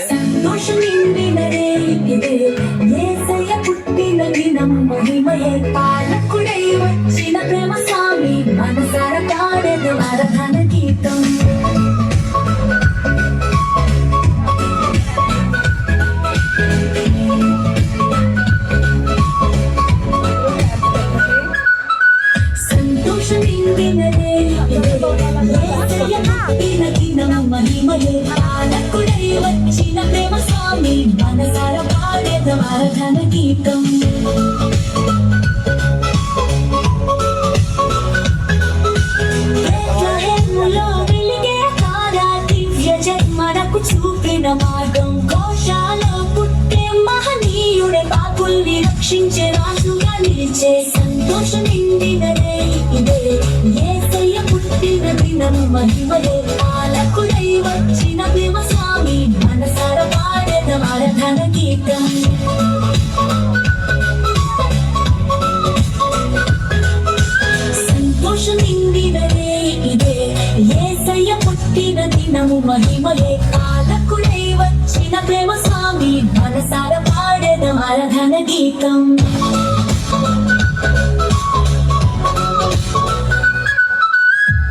సంతోషం నిండినదే ఇదే యేసయ్య పుట్టిన దినం మహిమయే పాలకుడై వచ్చిన ప్రేమ స్వామి మనసార పాడెద ఆరాధన గీతం సంతోషం నిండినదే యేసయ్య పుట్టిన దినం మహిమయే పాలకుడై వచ్చిన ప్రేమ స్వామి మనసార పాడెద ఆరాధన గీతం చూపిన మార్గం కోశాలో పుట్టే మహనీయుడే పాపుల్ని రక్షించే రాజుగా నిలిచే సంతోషం నిండినదే ఇదే యేసయ్య పుట్టిన దినం మహిమయే పాలకుడై వచ్చిన ప్రేమ స్వామి మనసార పాడెద ఆరాధన గీతం సంతోషం నిండినదే ఇదే యేసయ్య పుట్టిన దినము మహిమయే పాలకుడై వచ్చిన ప్రేమ స్వామి మనసార పాడెద ఆరాధన గీతం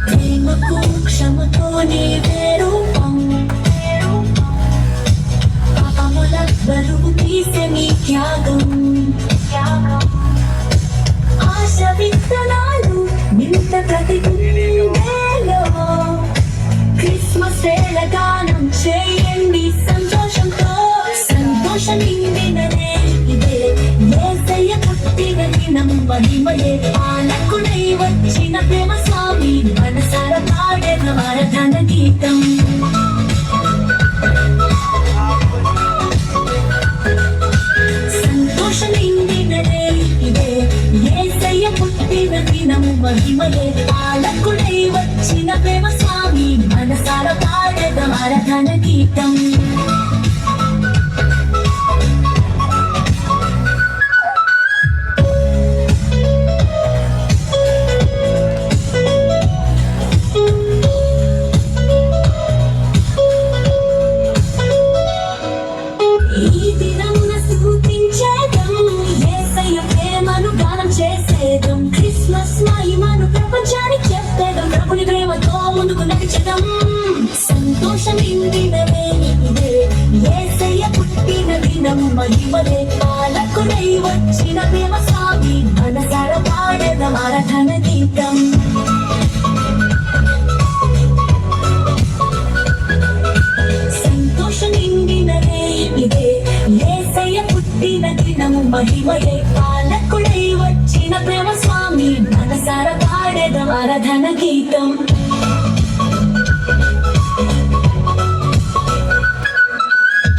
ప్రేమకు క్షమతో నీవే రూపం పాపముల బరువు తీసే నీ త్యాగం ఆశ విత్తనాలు నింత ప్రతి గుండెలో క్రిస్మస్ వేళ గానం చేయండి సంతోషంతో సంతోషం నిండినదే ఇదే యేసయ్య పుట్టిన దినం మహిమయే పాలకుడై వచ్చిన ప్రేమ స్వామి మనసార పాడెద ఆరాధన గీతం సంతోషం నిండినదే ఇదే యేసయ్య పుట్టిన దినం మహిమయే పాలకుడై వచ్చిన ప్రేమ స్వామి మనసార పాడెద ఆరాధన గీతం ఈ దినమున స్తుతించేదం యేసయ్య ప్రేమను గానం చేసేదం క్రిస్మస్ మహిమను ప్రపంచానికి చెప్పేదం ప్రభుని ప్రేమతో ముందుకు నడిచెదం సంతోషం నిండినదే ఇదే యేసయ్య పుట్టిన దినం మహిమయే పాలకుడై వచ్చిన ప్రేమ స్వామి మనసార పాడెద ఆరాధన గీతం సంతోషం నిండినదే ఇదే యేసయ్య పుట్టిన దినము మహిమయే పాలకుడై వచ్చిన ప్రేమ స్వామి మనసార పాడెద ఆరాధన గీతం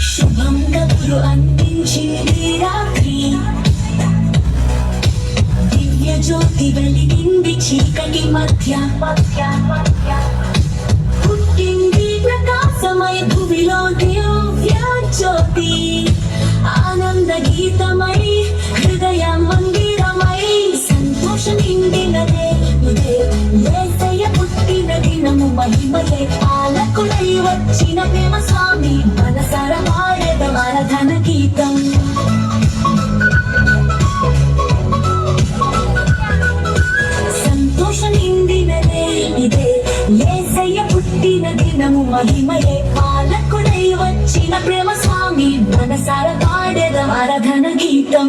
శుభం కబురు అందించింది రాత్రి దివ్య జ్యోతి వెలిగింది చీకటి మధ్య పుట్టింది ప్రకాశమై భూమిలో దివ్య జ్యోతి ఆనంద గీతమై హృదయ మందిరమై సంతోషం నిండినదే ఇదే యేసయ్య పుట్టిన దినము మహిమయే పాలకుడై వచ్చిన ప్రేమ స్వామి మనసార పాడెద ఆరాధన గీతం సంతోషం నిండినదే ఇదే యేసయ్య పుట్టిన దినము మహిమయే పాలకుడై వచ్చిన ప్రేమ స్వామి మనసార పాడెద ఆరాధన గీతం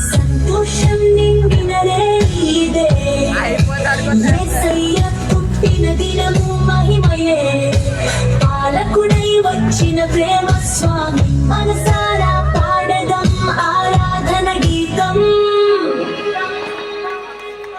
సంతోషం నిండినదే ఇదే యేసయ్య పుట్టిన దినము మహిమయే పాలకుడై వచ్చిన ప్రేమ స్వామి మనసార